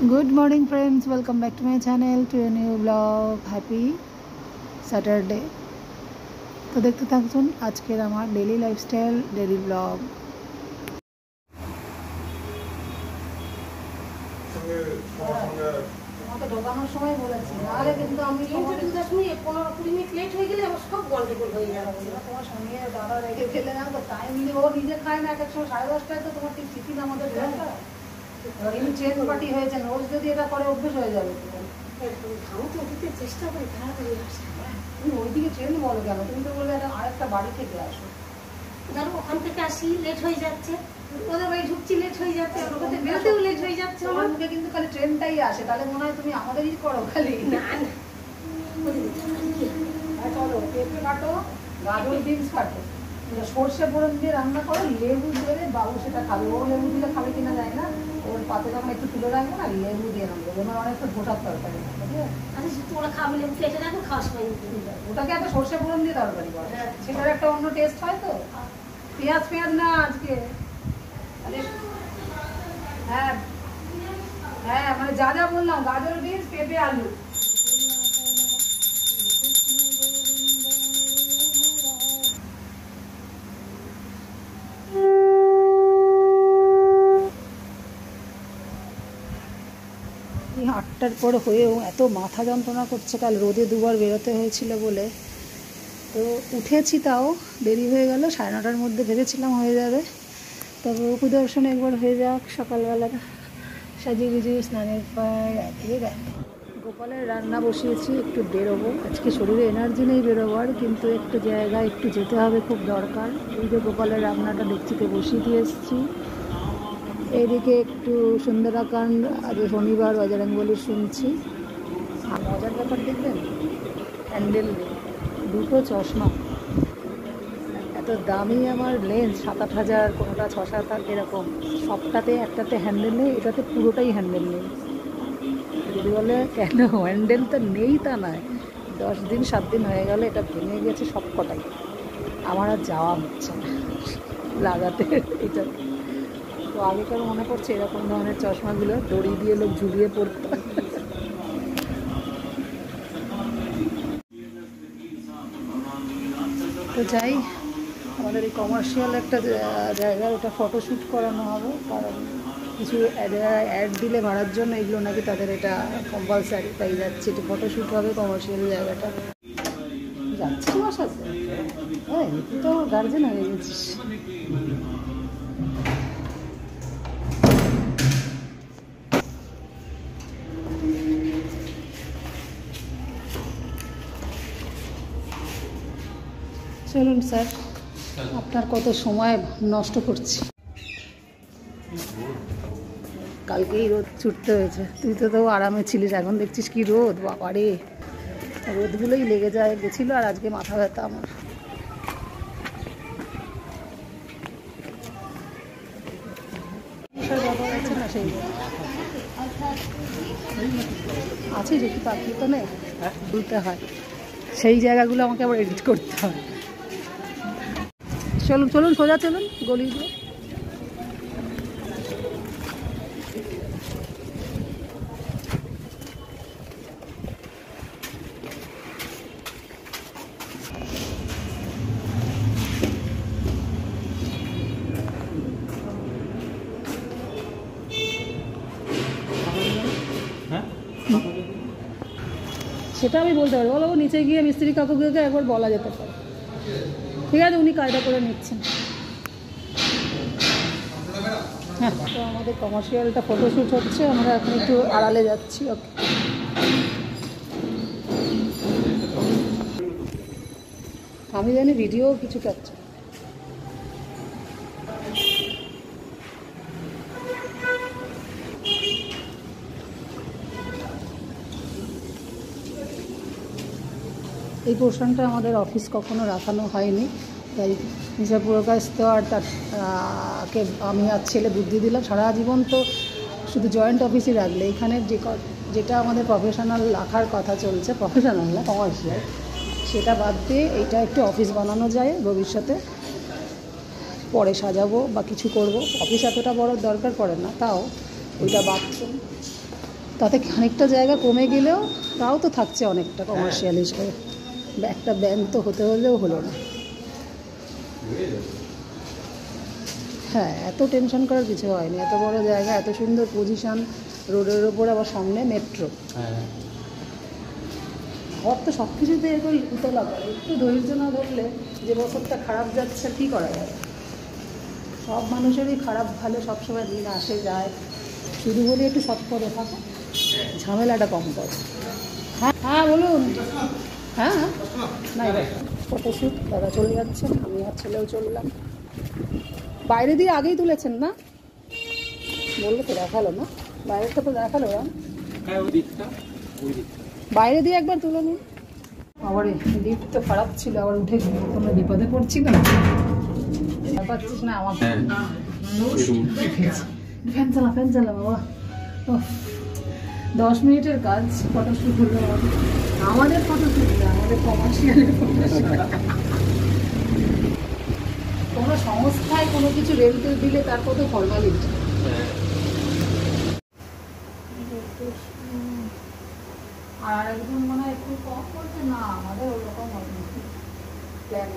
Good morning friends, welcome back to my channel to a new vlog. Happy Saturday. তো দেখতে থাকুন আজকের আমার ডেইলি লাইফস্টাইল ডেইলি ব্লগ। তোমাকে ঢোকানোর সময় বলেছি, নাহলে কিন্তু আমি 15-20 মিনিট লেট হয়ে গেলে আমার সব গন্ডগোল হয়ে যাবে। তোমার সঙ্গে দাদা রেখে ফেলে না তো টাইম মিলে ও নিজে খায় না, এক এক সময় 10:30টায় তো তোমার ঠিক টিফিন আমাদের দেয় না। এমনি চেঞ্জ পার্টি হয়েছে, রোজ যদি এটা করে অভ্যেস হয়ে যাবে। আমি তো ওদিকে চেষ্টা করি তাড়াতাড়ি আসে। তুমি ওইদিকে ট্রেন বলো কেন? তুমি তো বললে আরেকটা বাড়ি থেকে আসো। ধরো ওখান থেকে আসি লেট হয়ে যাচ্ছে, ওদের বাড়ি ঢুকছি লেট হয়ে যাচ্ছে, ওখানে বেরোতেও লেট হয়ে যাচ্ছে। আমার মুখে কিন্তু খালি ট্রেনটাই আসে, তাহলে মনে হয় তুমি আমাদেরই করো খালি। না না, চলো পেঁপে কাটো, গাজর বিনস কাটো, সর্ষে ফোড়ন দিয়ে রান্না করো, লেবু দেবে, বাবু সেটা খাবে। ও লেবু দিলে খাবে কিনা যায় না, ওর পাতে যখন একটু তুলে রাখবো না লেবু দিয়ে রাখবো, ওনার অনেকটা ঢোকার তরকারি। আচ্ছা তোরা খাবে লেবু কেটে রাখো, খাওয়ার সময় ওটাকে একটা সর্ষে ফোড়ন দিয়ে তরকারি করো, সেটার একটা অন্য টেস্ট হয়। তো পেঁয়াজ না আজকে, হ্যাঁ হ্যাঁ মানে যা যা বললাম, গাজর বিনস পেঁপে আলু। আটটার পর হয়েও এত মাথা যন্ত্রণা করছে, কাল রোদে দুবার বেরোতে হয়েছিল বলে তো উঠেছি, তাও দেরি হয়ে গেল। 9:30টার মধ্যে ভেবেছিলাম হয়ে যাবে, তবে উপদর্শন একবার হয়ে যাক। সকালবেলা সাজিয়ে গুজিয়ে স্নানের পর দিয়ে গেল। গোপালের রান্না বসিয়েছি, একটু বেরোবো আজকে, শরীরে এনার্জি নেই বেরোবার, কিন্তু একটু জায়গায় একটু যেতে হবে, খুব দরকার। এই যে গোপালের রান্নাটা ডেকচিতে বসিয়ে দিয়ে এসেছি। এইদিকে একটু সুন্দরাকাণ্ড, আজ শনিবার বজরংবলী শুনছি। আর মজার ব্যাপার দেখবেন, হ্যান্ডেল নেই, দুটো চশমা, এত দামি আমার লেন্স, 7-8 হাজার, কোনোটা 6-7 এরকম, সবটাতে একটাতে হ্যান্ডেল নেই, এটাতে পুরোটাই হ্যান্ডেল নেই। যদি বলে কেন হ্যান্ডেল তো নেই, তা নয়, 10 দিন 7 দিন হয়ে গেলে এটা ভেঙে গেছে সব কটাই। আমার আর যাওয়া হচ্ছে না লাগাতে এটা। তো আগেকার মনে পড়ছে এরকম ধরনের চশমাগুলো দড়ি দিয়ে লোক ঝুলিয়ে পড়তো। তো যাই, আমাদের এই কমার্শিয়াল একটা জায়গায় ওটা ফটোশ্যুট করানো হবে, কারণ কিছু অ্যাড দিলে ভাড়ার জন্য এগুলো নাকি তাদের এটা কম্পালসারি, তাই যাচ্ছে, একটু ফটোশ্যুট হবে কমার্শিয়াল জায়গাটা। যাচ্ছি তোমার সাথে? হ্যাঁ, তুই তো আমার গার্জেন হয়ে গেছিস। চলুন স্যার, আপনার কত সময় নষ্ট করছি। কালকেই রোদ ছুটতে হয়েছে, তুই তো আরামে ছিলিস, এখন দেখছিস কি রোদ, বাবারে। রোদগুলোই লেগে যায় গেছিলো, আর আজকে মাথা ব্যথা আমার। আছে না সেই আছে, যে কি তাকিয়ে তো নেই, বলতে হয়, সেই জায়গাগুলো আমাকে আবার এডিট করতে হয়। চলুন চলুন সোজা চলুন গলি দিয়ে। সেটা আমি বলতে পারি, বলো নিচে গিয়ে মিস্ত্রি কাকুকে একবার বলা যেতে পারে। ঠিক আছে, উনি কায়দা করে নিচ্ছেন। হ্যাঁ, তো আমাদের কমার্শিয়ালটা ফটোশ্যুট হচ্ছে, আমরা এখন একটু আড়ালে যাচ্ছি। ওকে, আমি জানি ভিডিও কিছু ক্যাপচার। এই পোর্শনটা আমাদের অফিস কখনো রাখানো হয়নি, তাই মিস্টার প্রকাশ তো আর তাকে আমি আর ছেলে বুদ্ধি দিলাম, সারা জীবন তো শুধু জয়েন্ট অফিসই রাখলে, এখানে যেটা আমাদের প্রফেশনাল রাখার কথা চলছে, প্রফেশনাল না কমার্শিয়াল, সেটা বাদ দিয়ে এইটা একটু অফিস বানানো যায় ভবিষ্যতে, পরে সাজাবো বা কিছু করব। অফিস এতটা বড় দরকার পড়ে না, তাও ওইটা বাথরুম, তাতে খানিকটা জায়গা কমে গেলেও তাও তো থাকছে অনেকটা কমার্শিয়াল হিসেবে। একটা ব্যাংক তো হতে হলেও হলো না। হ্যাঁ, এত টেনশন করার কিছু হয়নি, এত বড় জায়গা, এত সুন্দর পজিশন, রোডের ওপর আবার সামনে মেট্রো। ঘর তো সব কিছুতে এরকম উতলা করে, একটু ধৈর্য না ধরলে যে বছরটা খারাপ যাচ্ছে কী করা যাবে। সব মানুষেরই খারাপ ভালো সবসময় দিন আসে যায়, শুধু বলি একটু সৎপথে থাকো, ঝামেলাটা কম করো। হ্যাঁ হ্যাঁ বলুন। হ্যাঁ না, ফটোশ্যুট দাদা চলে যাচ্ছেন, আমি আর ছেলেও চললাম। বাইরে দিয়ে আগেই তুলেছেন না? বললো তো দেখালো না, বাইরেটা তো দেখালো। বাইরে দিয়ে একবার তুলে নিন। আবার লিফট তো খারাপ ছিল, আবার উঠে কোনো বিপদে পড়ছি না, পাচ্ছিস না আমাকে। ফ্যান চালা বাবা। 10 মিনিটের কাজ, ফটোশ্যুট হলো আমাদের ফটোশ্যুট না, আমাদের কমার্শিয়ালের ফটোশ্যুট। কোনো সংস্থায় কোনো কিছু রেন্ট দিলে তার কত ফর্মালিটি। আর একদম মনে হয় একটু কম করছে না, আমাদের ওরকম প্ল্যান।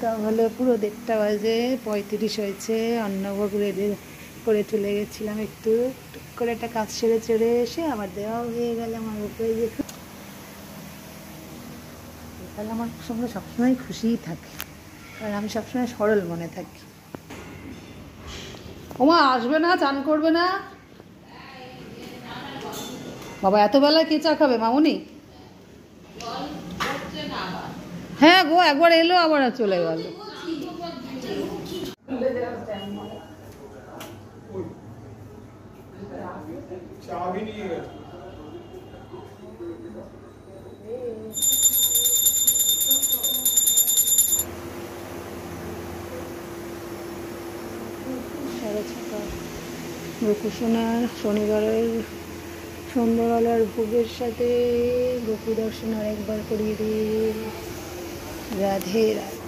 তাহলে পুরো 1:30 বাজে 35 হয়েছে। অন্নভোগ রেডি করে চলে গেছিলাম, একটু টুক করে একটা কাজ সেরে চলে এসে আবার দেওয়াও হয়ে গেল আমার উপরে। যে তাহলে আমার সঙ্গে সবসময় খুশিই থাকে, কারণ আমি সবসময় সরল মনে থাকি। ওমা আসবে না, চান করবে না বাবা? এত বেলায় কে চা খাবে মামুনি? হ্যাঁ গো, একবার এলো আবার চলে গেল। গোকুসোনার শনিবারের সন্ধ্যাবেলার ভোগের সাথে গোকু দর্শন আর একবার করিয়ে দিন। Radhe Radhe.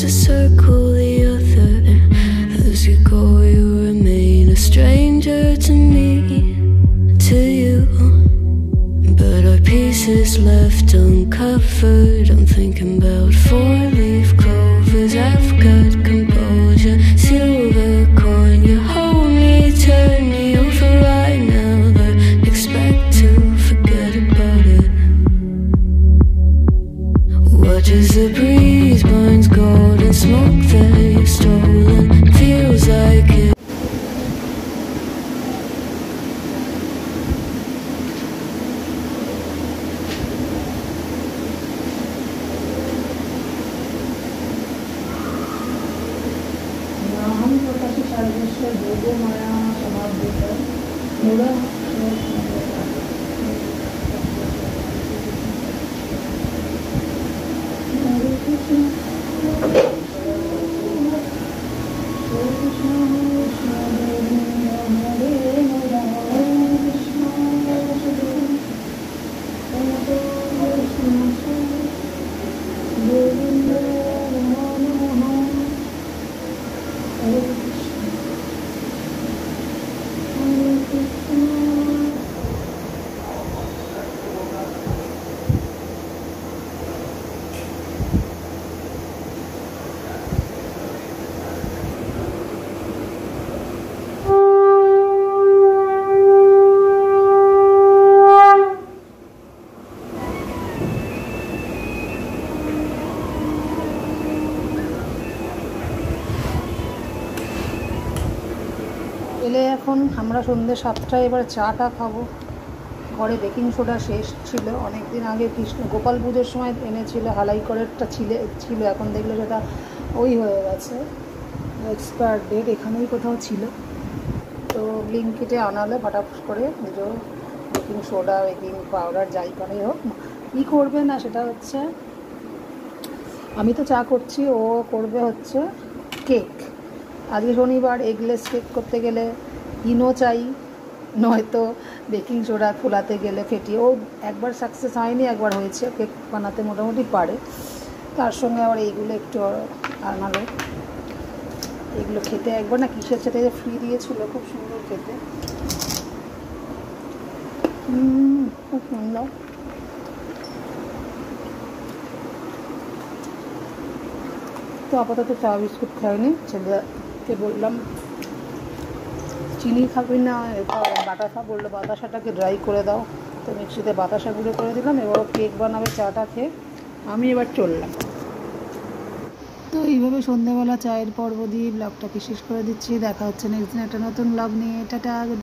To circle the other, as you go you remain a stranger to me, to you, but our pieces left uncovered. I'm thinking about 4-leaf clovers. I've got composure, silver coin, you hold me, turn me over. I never expect to forget about it. Watches the breeze, burns gold and smoke that you've stolen. Feels like it. Hare Krishna, Hare Krishna. এলে এখন আমরা সন্ধ্যে 7টায় এবার চাটা খাবো। ঘরে baking soda শেষ ছিল, অনেক দিন আগে গোপাল পুজোর সময় এনেছিল, হালাই করেরটা ছিল, এখন দেখলে সেটা ওই হয়ে গেছে, এক্সপায়ার ডেট এখানেই কোথাও ছিল। তো ব্লিঙ্কিটে আনালে ফটাফট করে নিজেও বেকিং সোডা, বেকিং পাউডার যাই করে হোক, কী করবে না সেটা হচ্ছে, আমি তো চা করছি, ও করবে হচ্ছে কেক। আজকে শনিবার, এগলেস কেক করতে গেলে ইনো চাই, নয়তো বেকিং সোডা ফোলাতে গেলে ফেটিয়ে, ও একবার সাকসেস হয়নি, একবার হয়েছে, কেক বানাতে মোটামুটি পারে। তার সঙ্গে আবার এইগুলো একটু আনালো, এগুলো খেতে একবার না কিসের সাথে ফ্রি দিয়েছিল, খুব সুন্দর খেতে, খুব সুন্দর। তো আপাতত চা বিস্কুট খাইনি, ছেলেকে বললাম চিনি খাবি না, এটা বাতাসা, বললো বাতাসাটাকে ড্রাই করে দাও, তো মিক্সিতে বাতাসা গুঁড়ো করে দিলাম। এবার কেক বানাবে, চাটা খেয়ে আমি এবার চললাম। তো এইভাবে সন্ধ্যাবেলা চায়ের পর্ব দিয়ে ব্লগটাকে শেষ করে দিচ্ছি। দেখা হচ্ছে নেক্সট দিন একটা নতুন ব্লগ নিয়ে। টাটা।